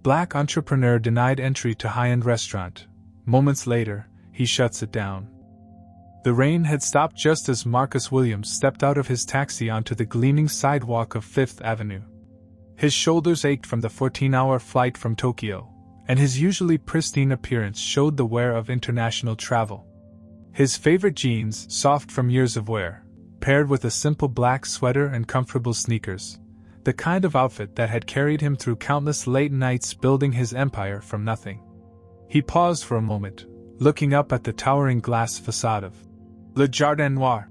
Black entrepreneur denied entry to high-end restaurant. Moments later, he shuts it down. The rain had stopped just as Marcus Williams stepped out of his taxi onto the gleaming sidewalk of Fifth Avenue. His shoulders ached from the 14-hour flight from Tokyo, and his usually pristine appearance showed the wear of international travel. His favorite jeans, soft from years of wear, paired with a simple black sweater and comfortable sneakers, the kind of outfit that had carried him through countless late nights building his empire from nothing. He paused for a moment, looking up at the towering glass facade of Le Jardin Noir,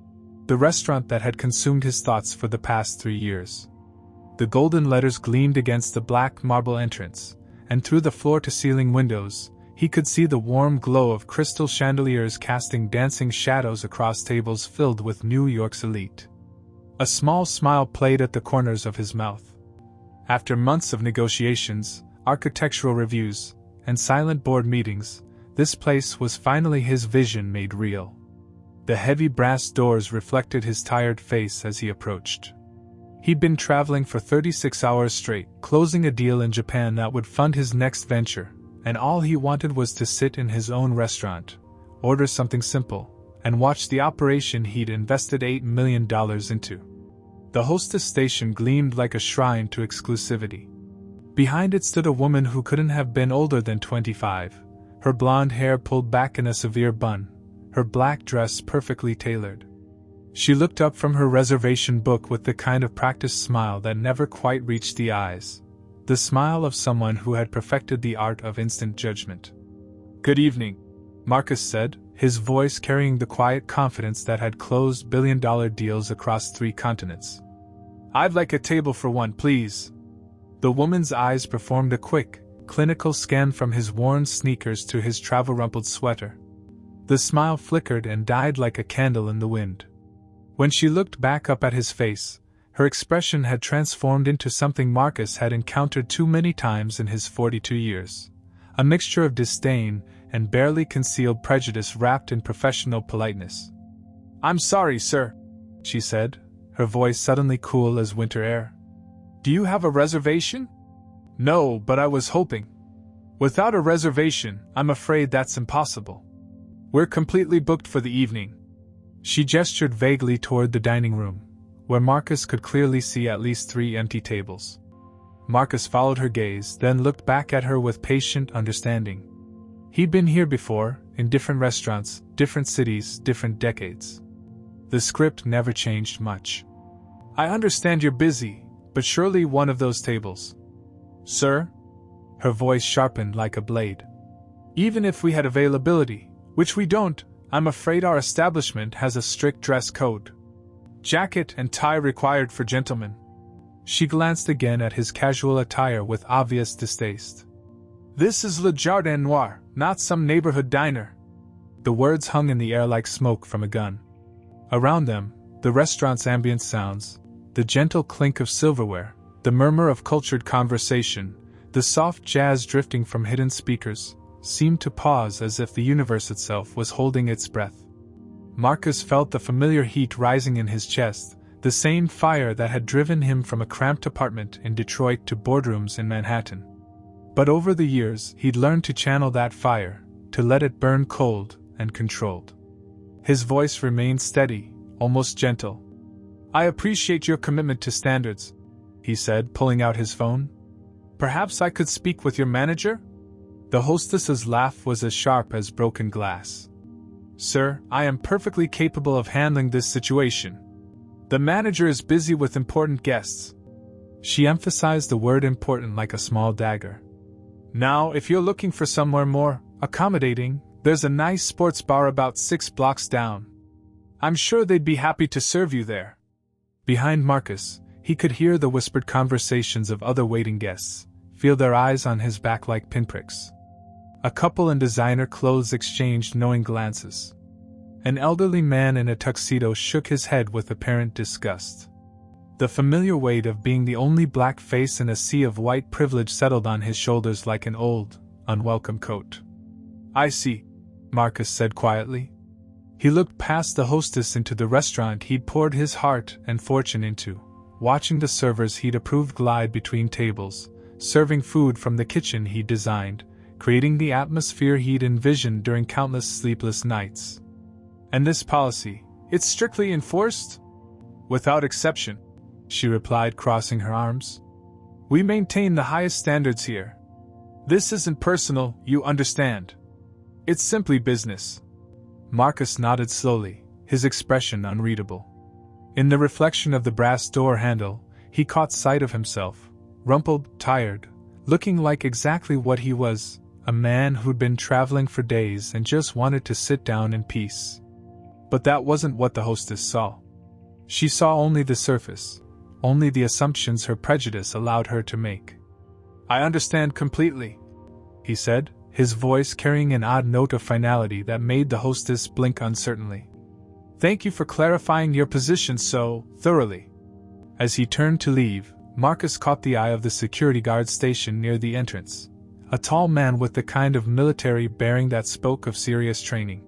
the restaurant that had consumed his thoughts for the past 3 years. The golden letters gleamed against the black marble entrance, and through the floor-to-ceiling windows, he could see the warm glow of crystal chandeliers casting dancing shadows across tables filled with New York's elite. A small smile played at the corners of his mouth. After months of negotiations, architectural reviews, and silent board meetings, this place was finally his vision made real. The heavy brass doors reflected his tired face as he approached. He'd been traveling for 36 hours straight, closing a deal in Japan that would fund his next venture, and all he wanted was to sit in his own restaurant, order something simple, and watch the operation he'd invested $8 million into. The hostess station gleamed like a shrine to exclusivity. Behind it stood a woman who couldn't have been older than 25, her blonde hair pulled back in a severe bun, her black dress perfectly tailored. She looked up from her reservation book with the kind of practiced smile that never quite reached the eyes, the smile of someone who had perfected the art of instant judgment. "Good evening," Marcus said, his voice carrying the quiet confidence that had closed billion-dollar deals across 3 continents. "I'd like a table for one, please." The woman's eyes performed a quick, clinical scan from his worn sneakers to his travel-rumpled sweater. The smile flickered and died like a candle in the wind. When she looked back up at his face, her expression had transformed into something Marcus had encountered too many times in his 42 years. A mixture of disdain and barely concealed prejudice wrapped in professional politeness. "I'm sorry, sir," she said, her voice suddenly cool as winter air. "Do you have a reservation?" "No, but I was hoping." "Without a reservation, I'm afraid that's impossible. We're completely booked for the evening." She gestured vaguely toward the dining room, where Marcus could clearly see at least 3 empty tables. Marcus followed her gaze, then looked back at her with patient understanding. He'd been here before, in different restaurants, different cities, different decades. The script never changed much. "I understand you're busy, but surely one of those tables." "Sir?" Her voice sharpened like a blade. "Even if we had availability, which we don't, I'm afraid our establishment has a strict dress code. Jacket and tie required for gentlemen." She glanced again at his casual attire with obvious distaste. "This is Le Jardin Noir, not some neighborhood diner." The words hung in the air like smoke from a gun. Around them, the restaurant's ambient sounds, the gentle clink of silverware, the murmur of cultured conversation, the soft jazz drifting from hidden speakers, seemed to pause as if the universe itself was holding its breath. Marcus felt the familiar heat rising in his chest, the same fire that had driven him from a cramped apartment in Detroit to boardrooms in Manhattan. But over the years, he'd learned to channel that fire, to let it burn cold and controlled. His voice remained steady, almost gentle. "I appreciate your commitment to standards," he said, pulling out his phone. "Perhaps I could speak with your manager?" The hostess's laugh was as sharp as broken glass. "Sir, I am perfectly capable of handling this situation. The manager is busy with important guests." She emphasized the word important like a small dagger. "Now, if you're looking for somewhere more accommodating, there's a nice sports bar about 6 blocks down. I'm sure they'd be happy to serve you there." Behind Marcus, he could hear the whispered conversations of other waiting guests, feel their eyes on his back like pinpricks. A couple in designer clothes exchanged knowing glances. An elderly man in a tuxedo shook his head with apparent disgust. The familiar weight of being the only black face in a sea of white privilege settled on his shoulders like an old, unwelcome coat. "I see," Marcus said quietly. He looked past the hostess into the restaurant he'd poured his heart and fortune into, watching the servers he'd approved glide between tables, serving food from the kitchen he'd designed, creating the atmosphere he'd envisioned during countless sleepless nights. And this policy, it's strictly enforced? Without exception, she replied, crossing her arms. We maintain the highest standards here. This isn't personal, you understand. It's simply business. Marcus nodded slowly, his expression unreadable. In the reflection of the brass door handle, he caught sight of himself, rumpled, tired, looking like exactly what he was, a man who'd been traveling for days and just wanted to sit down in peace. But that wasn't what the hostess saw. She saw only the surface, only the assumptions her prejudice allowed her to make. I understand completely, he said, his voice carrying an odd note of finality that made the hostess blink uncertainly. Thank you for clarifying your position so thoroughly. As he turned to leave, Marcus caught the eye of the security guard stationed near the entrance, a tall man with the kind of military bearing that spoke of serious training.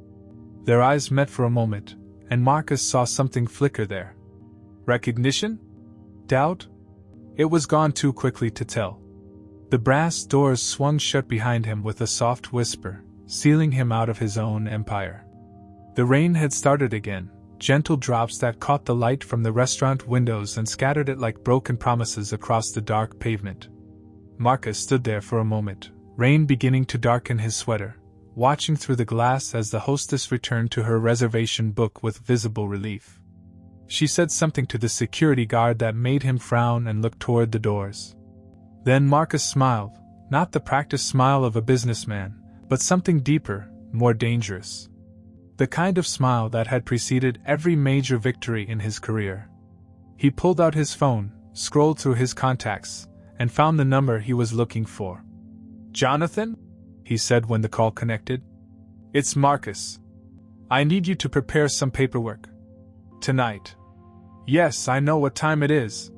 Their eyes met for a moment, and Marcus saw something flicker there. Recognition? Doubt? It was gone too quickly to tell. The brass doors swung shut behind him with a soft whisper, sealing him out of his own empire. The rain had started again, gentle drops that caught the light from the restaurant windows and scattered it like broken promises across the dark pavement. Marcus stood there for a moment, rain beginning to darken his sweater, watching through the glass as the hostess returned to her reservation book with visible relief. She said something to the security guard that made him frown and look toward the doors. Then Marcus smiled, not the practiced smile of a businessman, but something deeper, more dangerous. The kind of smile that had preceded every major victory in his career. He pulled out his phone, scrolled through his contacts, and found the number he was looking for. Jonathan? He said when the call connected. It's Marcus. I need you to prepare some paperwork. Tonight. Yes, I know what time it is.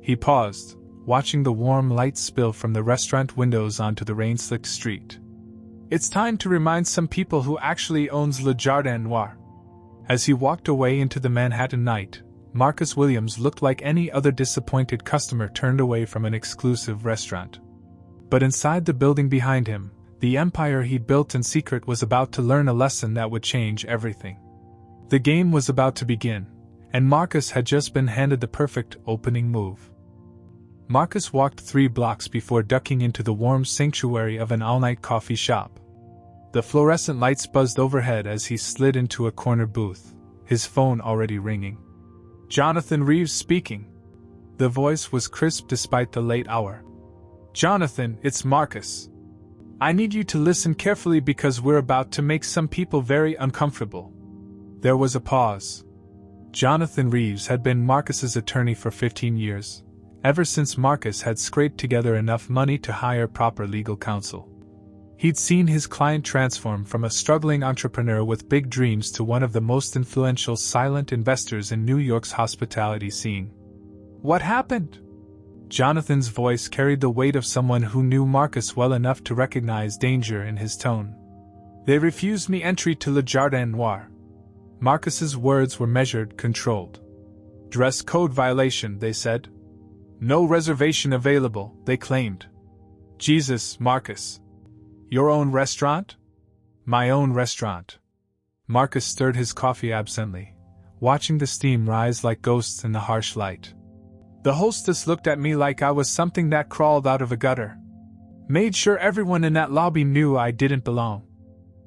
He paused, watching the warm light spill from the restaurant windows onto the rain-slicked street. It's time to remind some people who actually owns Le Jardin Noir. As he walked away into the Manhattan night, Marcus Williams looked like any other disappointed customer turned away from an exclusive restaurant. But inside the building behind him, the empire he'd built in secret was about to learn a lesson that would change everything. The game was about to begin, and Marcus had just been handed the perfect opening move. Marcus walked 3 blocks before ducking into the warm sanctuary of an all-night coffee shop. The fluorescent lights buzzed overhead as he slid into a corner booth, his phone already ringing. Jonathan Reeves speaking. The voice was crisp despite the late hour. Jonathan, it's Marcus. I need you to listen carefully because we're about to make some people very uncomfortable. There was a pause. Jonathan Reeves had been Marcus's attorney for 15 years, ever since Marcus had scraped together enough money to hire proper legal counsel. He'd seen his client transform from a struggling entrepreneur with big dreams to one of the most influential silent investors in New York's hospitality scene. What happened? Jonathan's voice carried the weight of someone who knew Marcus well enough to recognize danger in his tone. They refused me entry to Le Jardin Noir. Marcus's words were measured, controlled. Dress code violation, they said. No reservation available, they claimed. Jesus, Marcus. Your own restaurant? My own restaurant. Marcus stirred his coffee absently, watching the steam rise like ghosts in the harsh light. The hostess looked at me like I was something that crawled out of a gutter. Made sure everyone in that lobby knew I didn't belong.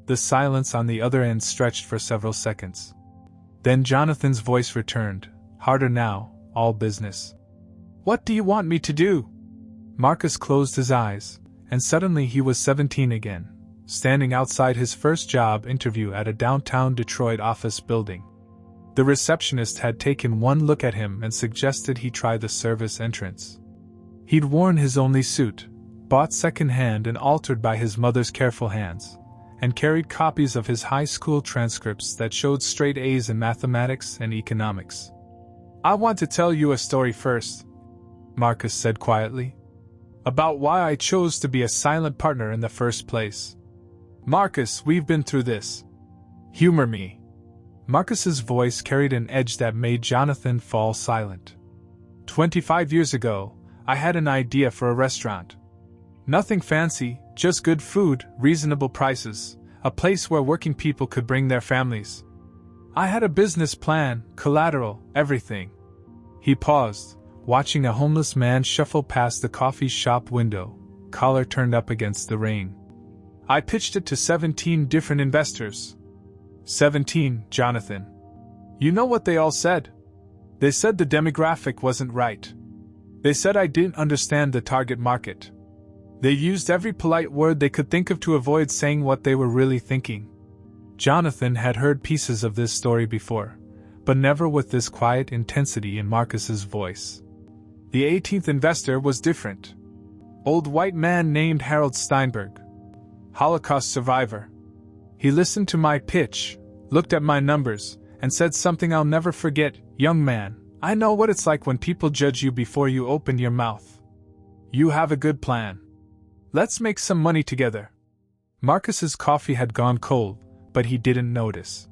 The silence on the other end stretched for several seconds. Then Jonathan's voice returned, harder now, all business. What do you want me to do? Marcus closed his eyes, and suddenly he was 17 again, standing outside his first job interview at a downtown Detroit office building. The receptionist had taken one look at him and suggested he try the service entrance. He'd worn his only suit, bought second-hand and altered by his mother's careful hands, and carried copies of his high school transcripts that showed straight A's in mathematics and economics. I want to tell you a story first, Marcus said quietly, about why I chose to be a silent partner in the first place. Marcus, we've been through this. Humor me. Marcus's voice carried an edge that made Jonathan fall silent. 25 years ago, I had an idea for a restaurant. Nothing fancy, just good food, reasonable prices, a place where working people could bring their families. I had a business plan, collateral, everything. He paused, watching a homeless man shuffle past the coffee shop window, collar turned up against the rain. I pitched it to 17 different investors. 17, Jonathan. You know what they all said? They said the demographic wasn't right. They said I didn't understand the target market. They used every polite word they could think of to avoid saying what they were really thinking. Jonathan had heard pieces of this story before, but never with this quiet intensity in Marcus's voice. The 18th investor was different. Old white man named Harold Steinberg. Holocaust survivor. He listened to my pitch, looked at my numbers, and said something I'll never forget. Young man, I know what it's like when people judge you before you open your mouth. You have a good plan. Let's make some money together. Marcus's coffee had gone cold, but he didn't notice.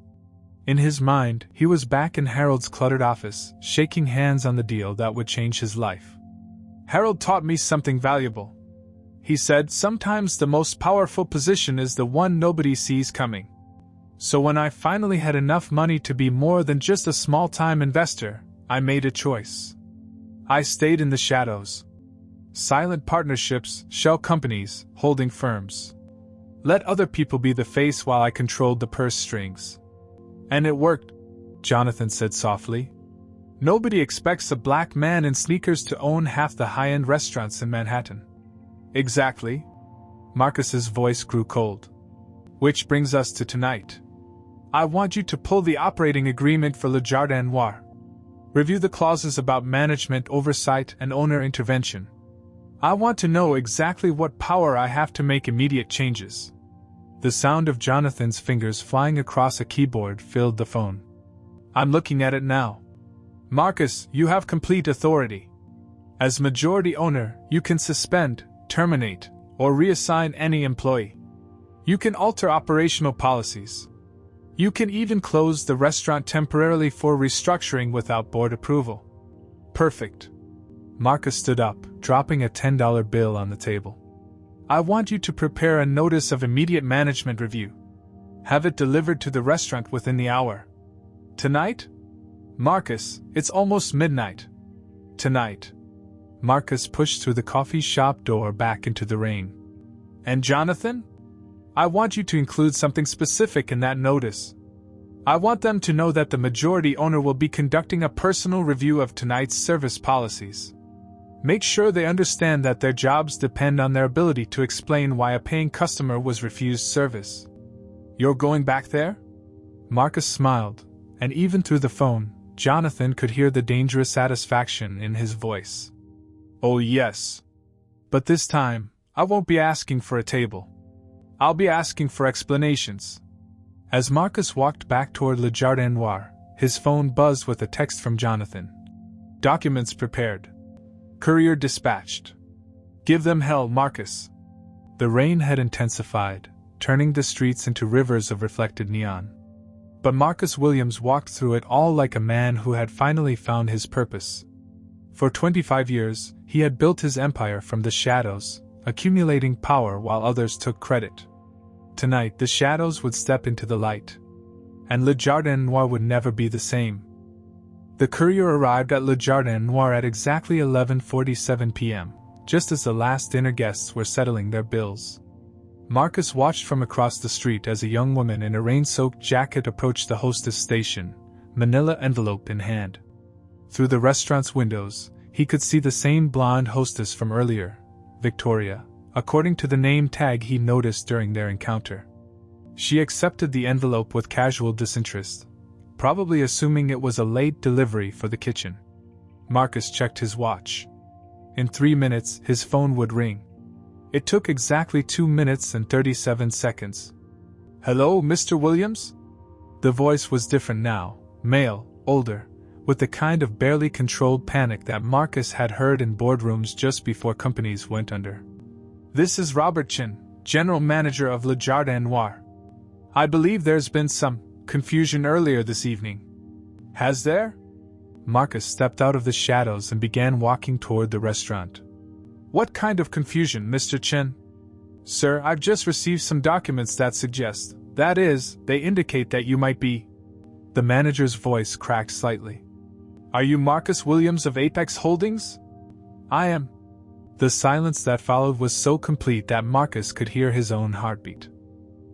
In his mind, he was back in Harold's cluttered office, shaking hands on the deal that would change his life. Harold taught me something valuable. He said, sometimes the most powerful position is the one nobody sees coming. So when I finally had enough money to be more than just a small-time investor, I made a choice. I stayed in the shadows. Silent partnerships, shell companies, holding firms. Let other people be the face while I controlled the purse strings. And it worked, Jonathan said softly. Nobody expects a black man in sneakers to own half the high-end restaurants in Manhattan. Exactly. Marcus's voice grew cold. Which brings us to tonight. I want you to pull the operating agreement for Le Jardin Noir. Review the clauses about management oversight and owner intervention. I want to know exactly what power I have to make immediate changes. The sound of Jonathan's fingers flying across a keyboard filled the phone. I'm looking at it now. Marcus, you have complete authority. As majority owner, you can suspend, terminate, or reassign any employee. You can alter operational policies. You can even close the restaurant temporarily for restructuring without board approval. Perfect. Marcus stood up, dropping a $10 bill on the table. I want you to prepare a notice of immediate management review. Have it delivered to the restaurant within the hour. Tonight? Marcus, it's almost midnight. Tonight. Marcus pushed through the coffee shop door back into the rain. And Jonathan? I want you to include something specific in that notice. I want them to know that the majority owner will be conducting a personal review of tonight's service policies. Make sure they understand that their jobs depend on their ability to explain why a paying customer was refused service. You're going back there? Marcus smiled, and even through the phone, Jonathan could hear the dangerous satisfaction in his voice. Oh yes. But this time, I won't be asking for a table. I'll be asking for explanations. As Marcus walked back toward Le Jardin Noir, his phone buzzed with a text from Jonathan. Documents prepared. Courier dispatched. Give them hell, Marcus. The rain had intensified, turning the streets into rivers of reflected neon. But Marcus Williams walked through it all like a man who had finally found his purpose. For 25 years, he had built his empire from the shadows, accumulating power while others took credit. Tonight, the shadows would step into the light, and Le Jardin Noir would never be the same. The courier arrived at Le Jardin Noir at exactly 11:47 p.m., just as the last dinner guests were settling their bills. Marcus watched from across the street as a young woman in a rain-soaked jacket approached the hostess station, manila envelope in hand. Through the restaurant's windows, he could see the same blonde hostess from earlier, Victoria, according to the name tag he noticed during their encounter. She accepted the envelope with casual disinterest, probably assuming it was a late delivery for the kitchen. Marcus checked his watch. In 3 minutes, his phone would ring. It took exactly 2 minutes and 37 seconds. Hello, Mr. Williams? The voice was different now, male, older, with the kind of barely controlled panic that Marcus had heard in boardrooms just before companies went under. This is Robert Chin, general manager of Le Jardin Noir. I believe there's been some confusion earlier this evening. Has there? Marcus stepped out of the shadows and began walking toward the restaurant. What kind of confusion, Mr. Chen? Sir, I've just received some documents that suggest, that is, they indicate that you might be. The manager's voice cracked slightly. Are you Marcus Williams of Apex Holdings? I am. The silence that followed was so complete that Marcus could hear his own heartbeat.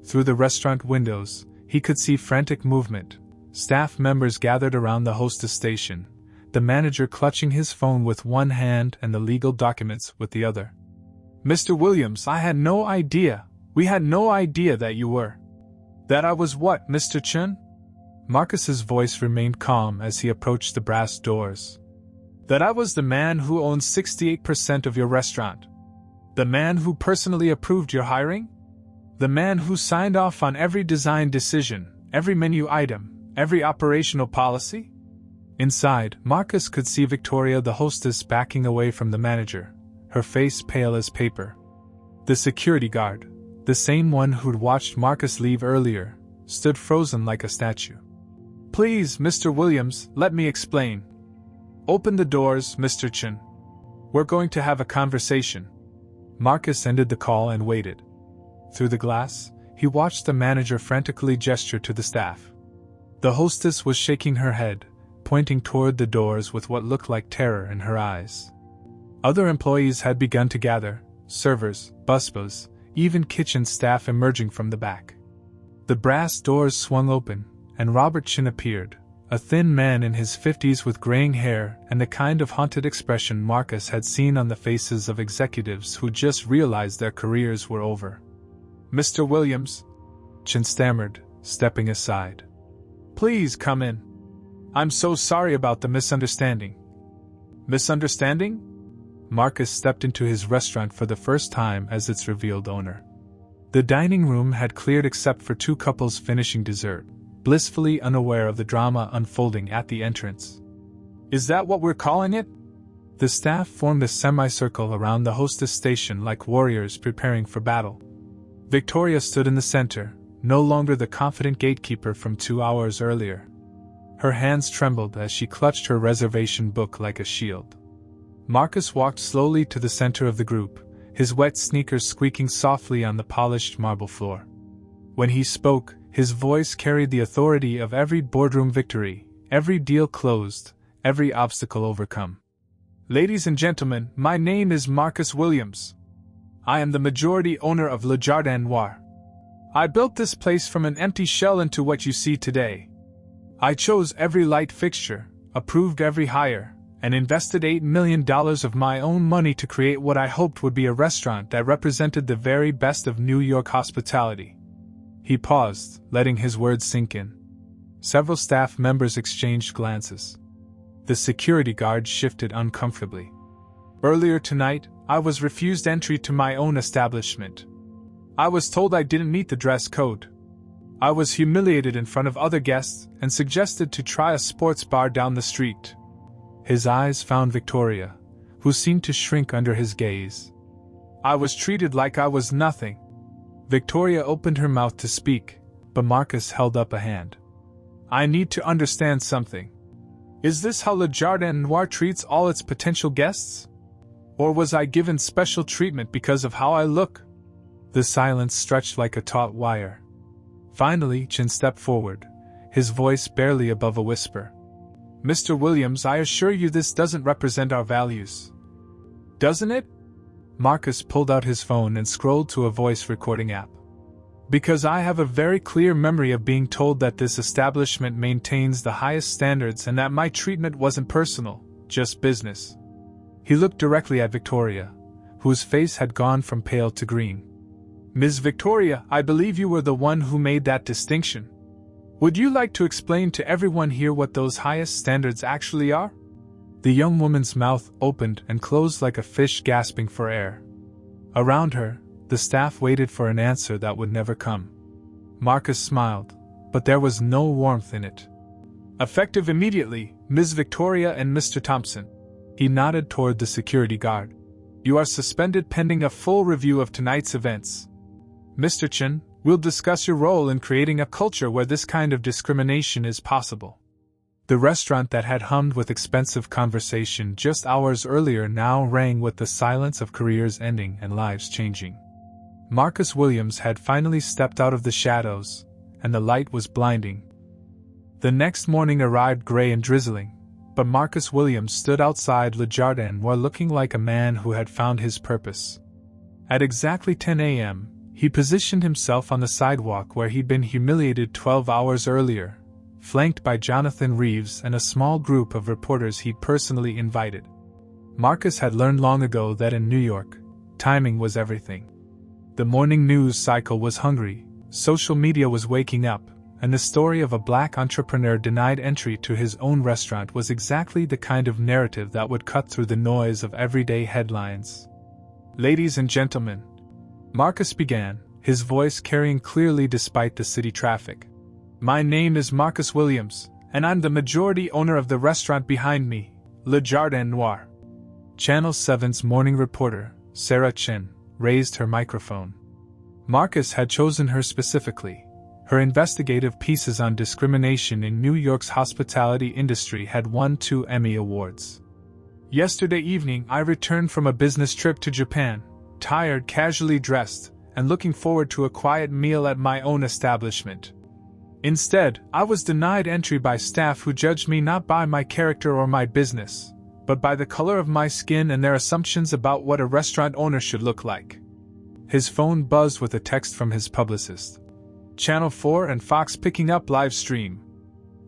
Through the restaurant windows, he could see frantic movement. Staff members gathered around the hostess station, the manager clutching his phone with one hand and the legal documents with the other. Mr. Williams, I had no idea. We had no idea that you were. That I was what, Mr. Chen? Marcus's voice remained calm as he approached the brass doors. That I was the man who owns 68% of your restaurant. The man who personally approved your hiring? The man who signed off on every design decision, every menu item, every operational policy? Inside, Marcus could see Victoria, the hostess, backing away from the manager, her face pale as paper. The security guard, the same one who'd watched Marcus leave earlier, stood frozen like a statue. Please, Mr. Williams, let me explain. Open the doors, Mr. Chen. We're going to have a conversation. Marcus ended the call and waited. Through the glass, he watched the manager frantically gesture to the staff. The hostess was shaking her head, pointing toward the doors with what looked like terror in her eyes. Other employees had begun to gather, servers, busboys, even kitchen staff emerging from the back. The brass doors swung open, and Robert Chen appeared, a thin man in his 50s with graying hair and the kind of haunted expression Marcus had seen on the faces of executives who just realized their careers were over. Mr. Williams, Chen stammered, stepping aside. Please come in. I'm so sorry about the misunderstanding. Misunderstanding? Marcus stepped into his restaurant for the first time as its revealed owner. The dining room had cleared except for two couples finishing dessert, blissfully unaware of the drama unfolding at the entrance. Is that what we're calling it? The staff formed a semicircle around the hostess station like warriors preparing for battle. Victoria stood in the center, no longer the confident gatekeeper from 2 hours earlier. Her hands trembled as she clutched her reservation book like a shield. Marcus walked slowly to the center of the group, his wet sneakers squeaking softly on the polished marble floor. When he spoke, his voice carried the authority of every boardroom victory, every deal closed, every obstacle overcome. Ladies and gentlemen, my name is Marcus Williams. I am the majority owner of Le Jardin Noir. I built this place from an empty shell into what you see today. I chose every light fixture, approved every hire, and invested $8 million of my own money to create what I hoped would be a restaurant that represented the very best of New York hospitality. He paused, letting his words sink in. Several staff members exchanged glances. The security guard shifted uncomfortably. Earlier tonight, I was refused entry to my own establishment. I was told I didn't meet the dress code. I was humiliated in front of other guests and suggested to try a sports bar down the street. His eyes found Victoria, who seemed to shrink under his gaze. I was treated like I was nothing. Victoria opened her mouth to speak, but Marcus held up a hand. I need to understand something. Is this how Le Jardin Noir treats all its potential guests? Or was I given special treatment because of how I look? The silence stretched like a taut wire. Finally, Chen stepped forward, his voice barely above a whisper. Mr. Williams, I assure you this doesn't represent our values. Doesn't it? Marcus pulled out his phone and scrolled to a voice recording app. Because I have a very clear memory of being told that this establishment maintains the highest standards and that my treatment wasn't personal, just business. He looked directly at Victoria, whose face had gone from pale to green. Ms. Victoria, I believe you were the one who made that distinction. Would you like to explain to everyone here what those highest standards actually are? The young woman's mouth opened and closed like a fish gasping for air. Around her, the staff waited for an answer that would never come. Marcus smiled, but there was no warmth in it. Effective immediately, Ms. Victoria and Mr. Thompson. He nodded toward the security guard. You are suspended pending a full review of tonight's events. Mr. Chen, we'll discuss your role in creating a culture where this kind of discrimination is possible. The restaurant that had hummed with expensive conversation just hours earlier now rang with the silence of careers ending and lives changing. Marcus Williams had finally stepped out of the shadows, and the light was blinding. The next morning arrived gray and drizzling, but Marcus Williams stood outside Le Jardin Noir looking like a man who had found his purpose. At exactly 10 a.m., he positioned himself on the sidewalk where he'd been humiliated 12 hours earlier, flanked by Jonathan Reeves and a small group of reporters he'd personally invited. Marcus had learned long ago that in New York, timing was everything. The morning news cycle was hungry, social media was waking up, and the story of a black entrepreneur denied entry to his own restaurant was exactly the kind of narrative that would cut through the noise of everyday headlines. "Ladies and gentlemen," Marcus began, his voice carrying clearly despite the city traffic. "My name is Marcus Williams, and I'm the majority owner of the restaurant behind me, Le Jardin Noir." Channel 7's morning reporter, Sarah Chen, raised her microphone. Marcus had chosen her specifically. Her investigative pieces on discrimination in New York's hospitality industry had won 2 Emmy Awards. "Yesterday evening I returned from a business trip to Japan, tired, casually dressed, and looking forward to a quiet meal at my own establishment. Instead, I was denied entry by staff who judged me not by my character or my business, but by the color of my skin and their assumptions about what a restaurant owner should look like." His phone buzzed with a text from his publicist. "Channel 4 and Fox picking up live stream.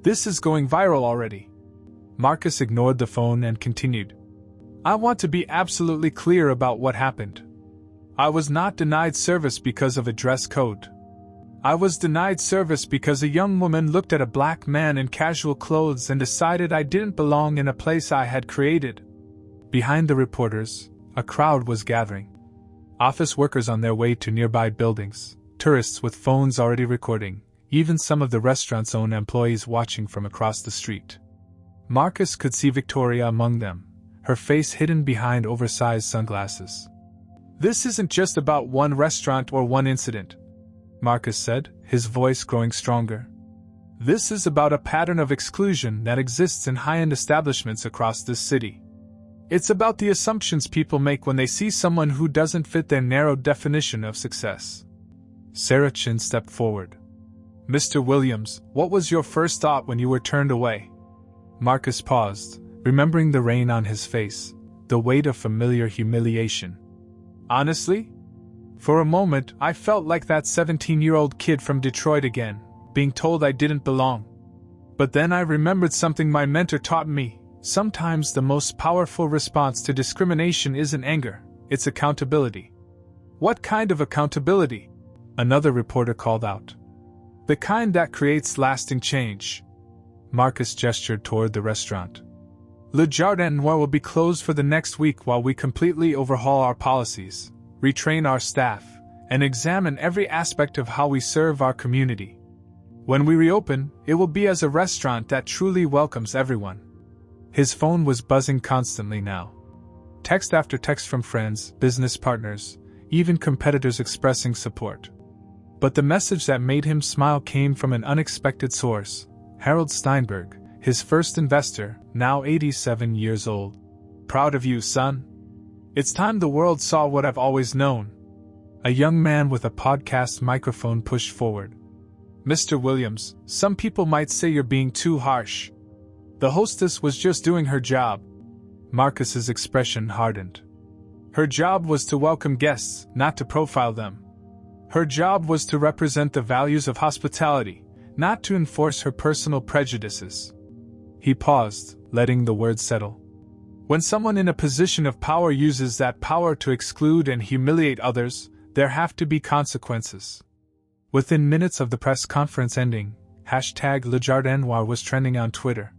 This is going viral already." Marcus ignored the phone and continued. "I want to be absolutely clear about what happened. I was not denied service because of a dress code. I was denied service because a young woman looked at a black man in casual clothes and decided I didn't belong in a place I had created." Behind the reporters, a crowd was gathering. Office workers on their way to nearby buildings, tourists with phones already recording, even some of the restaurant's own employees watching from across the street. Marcus could see Victoria among them, her face hidden behind oversized sunglasses. "This isn't just about one restaurant or one incident," Marcus said, his voice growing stronger. "This is about a pattern of exclusion that exists in high-end establishments across this city. It's about the assumptions people make when they see someone who doesn't fit their narrow definition of success." Sarah Chen stepped forward. "Mr. Williams, what was your first thought when you were turned away?" Marcus paused, remembering the rain on his face, the weight of familiar humiliation. "Honestly? For a moment, I felt like that 17-year-old kid from Detroit again, being told I didn't belong. But then I remembered something my mentor taught me. Sometimes the most powerful response to discrimination isn't anger, it's accountability." "What kind of accountability?" another reporter called out. "The kind that creates lasting change." Marcus gestured toward the restaurant. "Le Jardin Noir will be closed for the next week while we completely overhaul our policies, retrain our staff, and examine every aspect of how we serve our community. When we reopen, it will be as a restaurant that truly welcomes everyone." His phone was buzzing constantly now. Text after text from friends, business partners, even competitors expressing support. But the message that made him smile came from an unexpected source, Harold Steinberg, his first investor, now 87 years old. "Proud of you, son. It's time the world saw what I've always known." A young man with a podcast microphone pushed forward. "Mr. Williams, some people might say you're being too harsh. The hostess was just doing her job." Marcus's expression hardened. "Her job was to welcome guests, not to profile them. Her job was to represent the values of hospitality, not to enforce her personal prejudices." He paused, letting the words settle. "When someone in a position of power uses that power to exclude and humiliate others, there have to be consequences." Within minutes of the press conference ending, #Le Jardin Noir was trending on Twitter.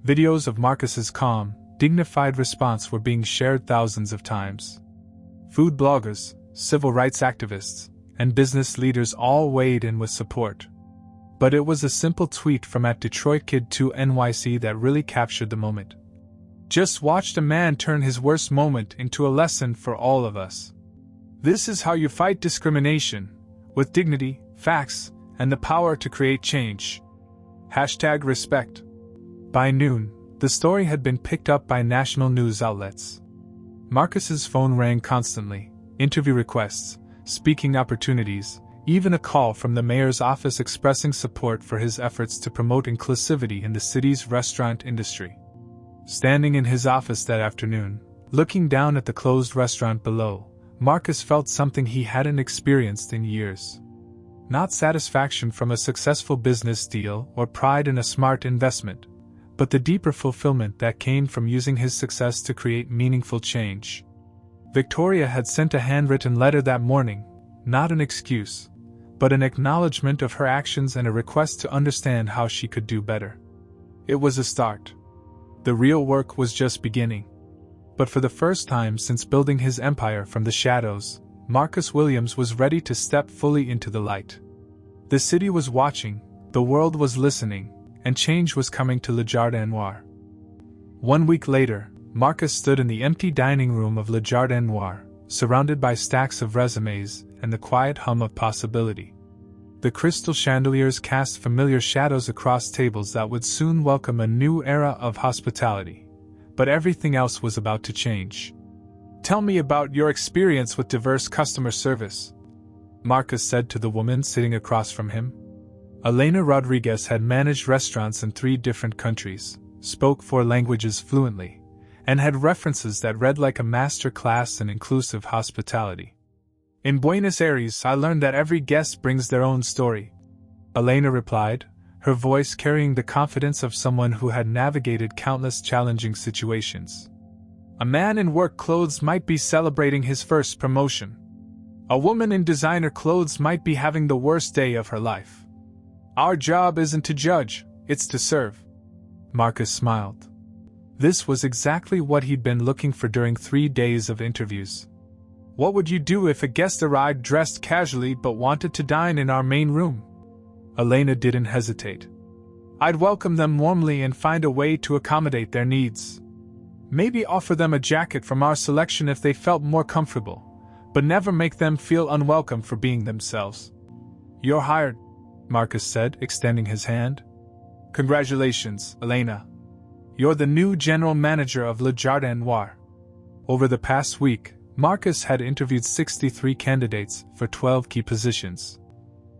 Videos of Marcus's calm, dignified response were being shared thousands of times. Food bloggers, civil rights activists, and business leaders all weighed in with support. But it was a simple tweet from @DetroitKid2NYC that really captured the moment. "Just watched a man turn his worst moment into a lesson for all of us. This is how you fight discrimination, with dignity, facts, and the power to create change. #respect." By noon, the story had been picked up by national news outlets. Marcus's phone rang constantly, interview requests, speaking opportunities, even a call from the mayor's office expressing support for his efforts to promote inclusivity in the city's restaurant industry. Standing in his office that afternoon, looking down at the closed restaurant below, Marcus felt something he hadn't experienced in years. Not satisfaction from a successful business deal or pride in a smart investment, but the deeper fulfillment that came from using his success to create meaningful change. Victoria had sent a handwritten letter that morning, not an excuse, but an acknowledgement of her actions and a request to understand how she could do better. It was a start. The real work was just beginning. But for the first time since building his empire from the shadows, Marcus Williams was ready to step fully into the light. The city was watching, the world was listening, and change was coming to Le Jardin Noir. 1 week later, Marcus stood in the empty dining room of Le Jardin Noir, surrounded by stacks of resumes and the quiet hum of possibility. The crystal chandeliers cast familiar shadows across tables that would soon welcome a new era of hospitality. But everything else was about to change. "Tell me about your experience with diverse customer service," Marcus said to the woman sitting across from him. Elena Rodriguez had managed restaurants in 3 different countries, spoke 4 languages fluently, and had references that read like a master class in inclusive hospitality. "In Buenos Aires, I learned that every guest brings their own story," Elena replied, her voice carrying the confidence of someone who had navigated countless challenging situations. "A man in work clothes might be celebrating his first promotion. A woman in designer clothes might be having the worst day of her life. Our job isn't to judge, it's to serve." Marcus smiled. This was exactly what he'd been looking for during 3 days of interviews. "What would you do if a guest arrived dressed casually but wanted to dine in our main room?" Elena didn't hesitate. "I'd welcome them warmly and find a way to accommodate their needs. Maybe offer them a jacket from our selection if they felt more comfortable, but never make them feel unwelcome for being themselves." "You're hired," Marcus said, extending his hand. "Congratulations, Elena. You're the new general manager of Le Jardin Noir." Over the past week, Marcus had interviewed 63 candidates for 12 key positions.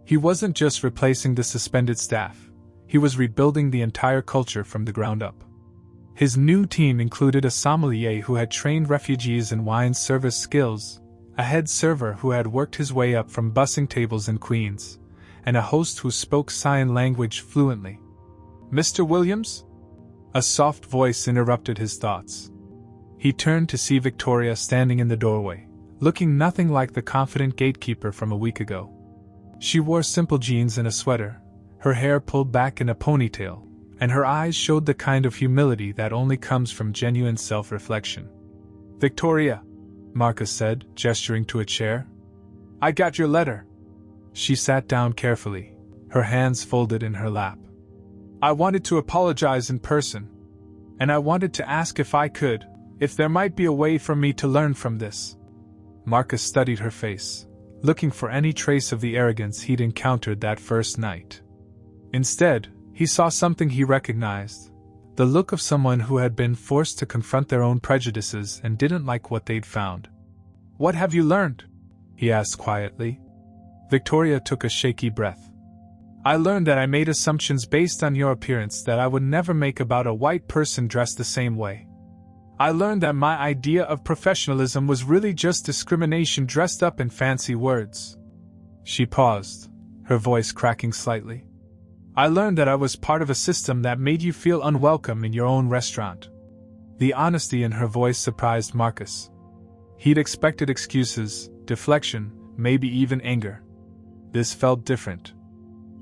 He wasn't just replacing the suspended staff, he was rebuilding the entire culture from the ground up. His new team included a sommelier who had trained refugees in wine service skills, a head server who had worked his way up from bussing tables in Queens, and a host who spoke sign language fluently. "Mr. Williams?" A soft voice interrupted his thoughts. He turned to see Victoria standing in the doorway, looking nothing like the confident gatekeeper from a week ago. She wore simple jeans and a sweater, her hair pulled back in a ponytail, and her eyes showed the kind of humility that only comes from genuine self-reflection. "Victoria," Marcus said, gesturing to a chair. "I got your letter." She sat down carefully, her hands folded in her lap. "I wanted to apologize in person. And I wanted to ask if there might be a way for me to learn from this." Marcus studied her face, looking for any trace of the arrogance he'd encountered that first night. Instead, he saw something he recognized, the look of someone who had been forced to confront their own prejudices and didn't like what they'd found. "What have you learned?" he asked quietly. Victoria took a shaky breath. "I learned that I made assumptions based on your appearance that I would never make about a white person dressed the same way. I learned that my idea of professionalism was really just discrimination dressed up in fancy words." She paused, her voice cracking slightly. "I learned that I was part of a system that made you feel unwelcome in your own restaurant." The honesty in her voice surprised Marcus. He'd expected excuses, deflection, maybe even anger. This felt different.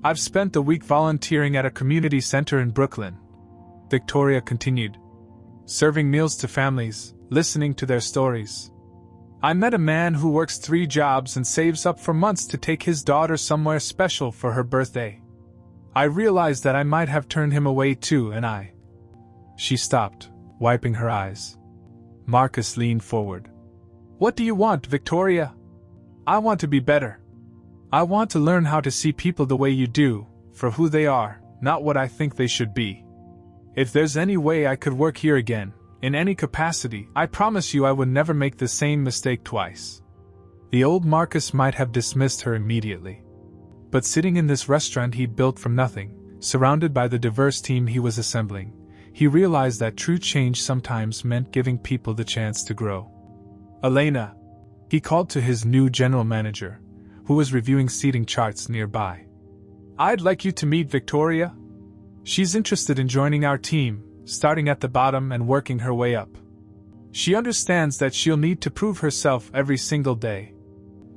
"I've spent the week volunteering at a community center in Brooklyn," Victoria continued. "Serving meals to families, listening to their stories. I met a man who works 3 jobs and saves up for months to take his daughter somewhere special for her birthday. I realized that I might have turned him away too, and I..." She stopped, wiping her eyes. Marcus leaned forward. "What do you want, Victoria?" "I want to be better. I want to learn how to see people the way you do, for who they are, not what I think they should be." If there's any way I could work here again, in any capacity, I promise you I would never make the same mistake twice. The old Marcus might have dismissed her immediately. But sitting in this restaurant he'd built from nothing, surrounded by the diverse team he was assembling, he realized that true change sometimes meant giving people the chance to grow. Elena, he called to his new general manager, who was reviewing seating charts nearby. I'd like you to meet Victoria. She's interested in joining our team, starting at the bottom and working her way up. She understands that she'll need to prove herself every single day.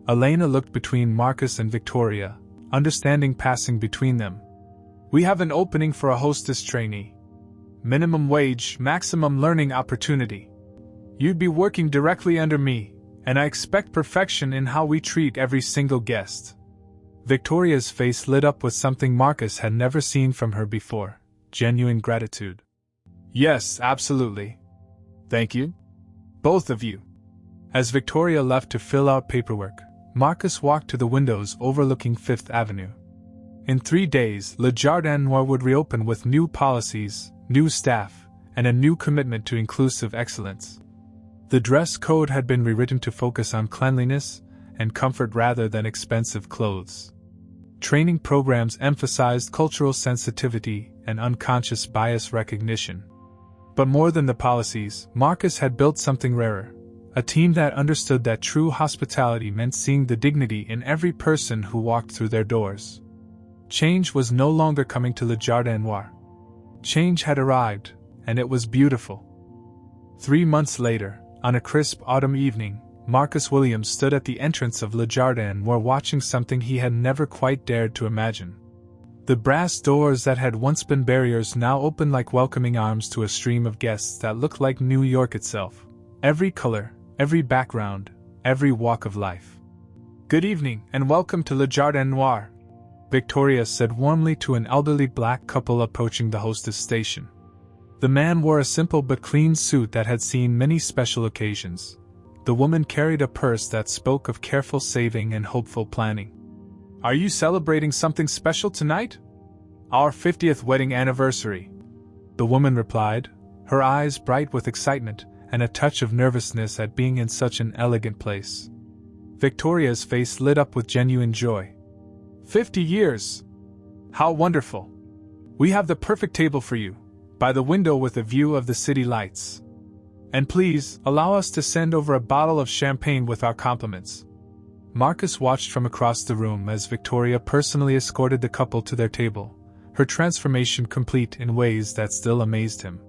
Elena looked between Marcus and Victoria, understanding passing between them. We have an opening for a hostess trainee. Minimum wage, maximum learning opportunity. You'd be working directly under me, and I expect perfection in how we treat every single guest. Victoria's face lit up with something Marcus had never seen from her before, genuine gratitude. Yes, absolutely. Thank you. Both of you. As Victoria left to fill out paperwork, Marcus walked to the windows overlooking Fifth Avenue. In 3 days, Le Jardin Noir would reopen with new policies, new staff, and a new commitment to inclusive excellence. The dress code had been rewritten to focus on cleanliness and comfort rather than expensive clothes. Training programs emphasized cultural sensitivity and unconscious bias recognition. But more than the policies, Marcus had built something rarer, a team that understood that true hospitality meant seeing the dignity in every person who walked through their doors. Change was no longer coming to Le Jardin Noir. Change had arrived, and it was beautiful. 3 months later, on a crisp autumn evening, Marcus Williams stood at the entrance of Le Jardin Noir watching something he had never quite dared to imagine. The brass doors that had once been barriers now opened like welcoming arms to a stream of guests that looked like New York itself. Every color, every background, every walk of life. Good evening, and welcome to Le Jardin Noir, Victoria said warmly to an elderly black couple approaching the hostess station. The man wore a simple but clean suit that had seen many special occasions. The woman carried a purse that spoke of careful saving and hopeful planning. Are you celebrating something special tonight? Our 50th wedding anniversary, the woman replied, her eyes bright with excitement and a touch of nervousness at being in such an elegant place. Victoria's face lit up with genuine joy. 50 years! How wonderful! We have the perfect table for you, by the window with a view of the city lights. And please, allow us to send over a bottle of champagne with our compliments. Marcus watched from across the room as Victoria personally escorted the couple to their table, her transformation complete in ways that still amazed him.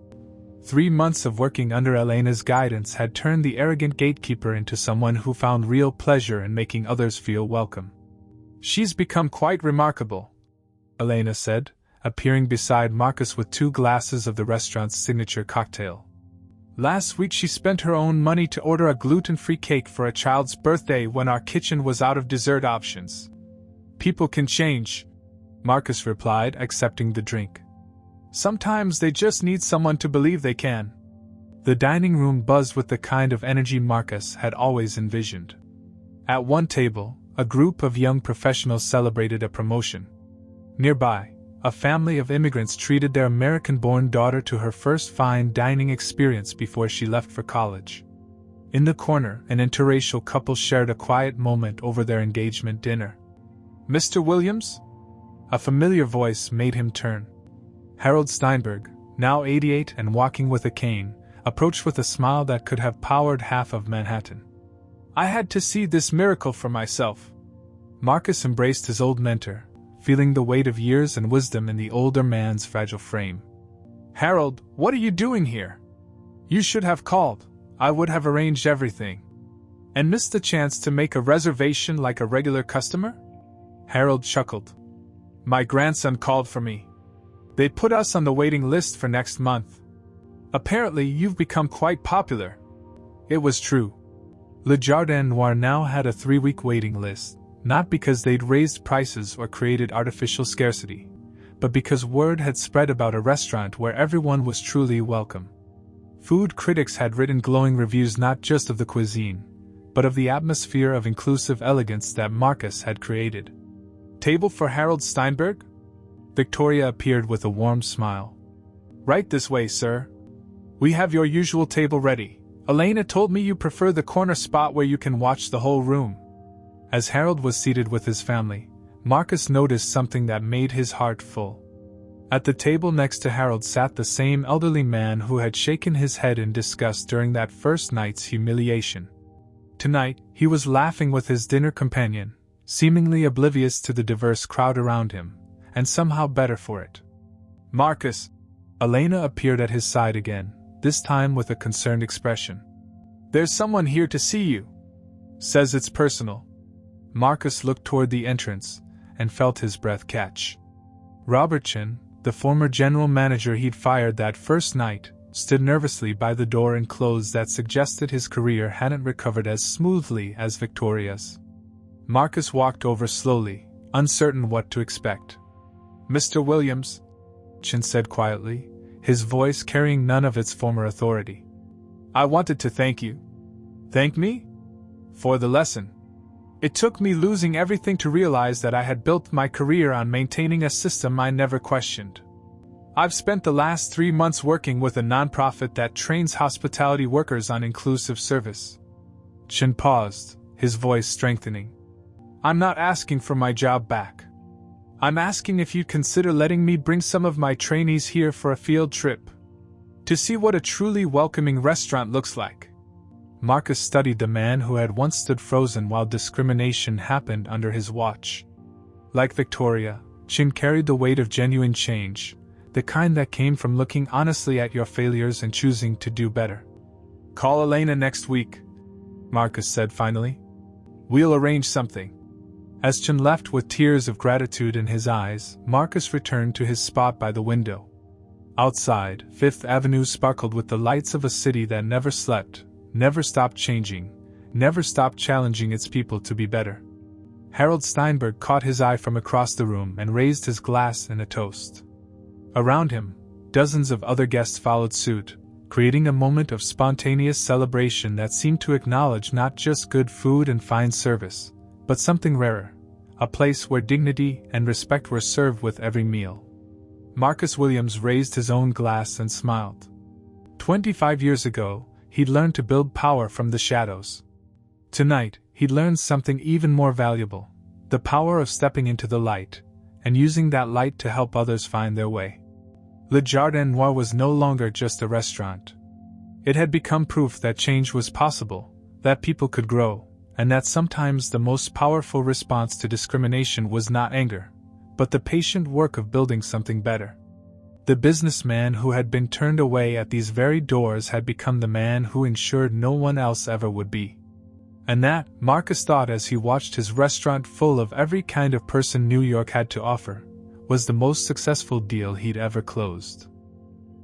3 months of working under Elena's guidance had turned the arrogant gatekeeper into someone who found real pleasure in making others feel welcome. She's become quite remarkable, Elena said, appearing beside Marcus with 2 glasses of the restaurant's signature cocktail. Last week she spent her own money to order a gluten-free cake for a child's birthday when our kitchen was out of dessert options. People can change, Marcus replied, accepting the drink. Sometimes they just need someone to believe they can. The dining room buzzed with the kind of energy Marcus had always envisioned. At one table, a group of young professionals celebrated a promotion. Nearby, a family of immigrants treated their American-born daughter to her first fine dining experience before she left for college. In the corner, an interracial couple shared a quiet moment over their engagement dinner. Mr. Williams? A familiar voice made him turn. Harold Steinberg, now 88 and walking with a cane, approached with a smile that could have powered half of Manhattan. I had to see this miracle for myself. Marcus embraced his old mentor, feeling the weight of years and wisdom in the older man's fragile frame. Harold, what are you doing here? You should have called. I would have arranged everything. And missed the chance to make a reservation like a regular customer? Harold chuckled. My grandson called for me. They put us on the waiting list for next month. Apparently you've become quite popular. It was true. Le Jardin Noir now had a 3-week waiting list, not because they'd raised prices or created artificial scarcity, but because word had spread about a restaurant where everyone was truly welcome. Food critics had written glowing reviews not just of the cuisine, but of the atmosphere of inclusive elegance that Marcus had created. Table for Harold Steinberg? Victoria appeared with a warm smile. Right this way, sir. We have your usual table ready. Elena told me you prefer the corner spot where you can watch the whole room. As Harold was seated with his family, Marcus noticed something that made his heart full. At the table next to Harold sat the same elderly man who had shaken his head in disgust during that first night's humiliation. Tonight, he was laughing with his dinner companion, seemingly oblivious to the diverse crowd around him, and somehow better for it. Marcus! Elena appeared at his side again, this time with a concerned expression. There's someone here to see you. Says it's personal. Marcus looked toward the entrance, and felt his breath catch. Robertson, the former general manager he'd fired that first night, stood nervously by the door in clothes that suggested his career hadn't recovered as smoothly as Victoria's. Marcus walked over slowly, uncertain what to expect. Mr. Williams, Chin said quietly, his voice carrying none of its former authority. I wanted to thank you. Thank me? For the lesson. It took me losing everything to realize that I had built my career on maintaining a system I never questioned. I've spent the last 3 months working with a nonprofit that trains hospitality workers on inclusive service. Chin paused, his voice strengthening. I'm not asking for my job back. I'm asking if you'd consider letting me bring some of my trainees here for a field trip. To see what a truly welcoming restaurant looks like. Marcus studied the man who had once stood frozen while discrimination happened under his watch. Like Victoria, Chin carried the weight of genuine change, the kind that came from looking honestly at your failures and choosing to do better. Call Elena next week, Marcus said finally. We'll arrange something. As Chin left with tears of gratitude in his eyes, Marcus returned to his spot by the window. Outside, Fifth Avenue sparkled with the lights of a city that never slept, never stopped changing, never stopped challenging its people to be better. Harold Steinberg caught his eye from across the room and raised his glass in a toast. Around him, dozens of other guests followed suit, creating a moment of spontaneous celebration that seemed to acknowledge not just good food and fine service, but something rarer, a place where dignity and respect were served with every meal. Marcus Williams raised his own glass and smiled. 25 years ago, he'd learned to build power from the shadows. Tonight, he'd learned something even more valuable, the power of stepping into the light, and using that light to help others find their way. Le Jardin Noir was no longer just a restaurant. It had become proof that change was possible, that people could grow, and that sometimes the most powerful response to discrimination was not anger, but the patient work of building something better. The businessman who had been turned away at these very doors had become the man who ensured no one else ever would be. And that, Marcus thought as he watched his restaurant full of every kind of person New York had to offer, was the most successful deal he'd ever closed.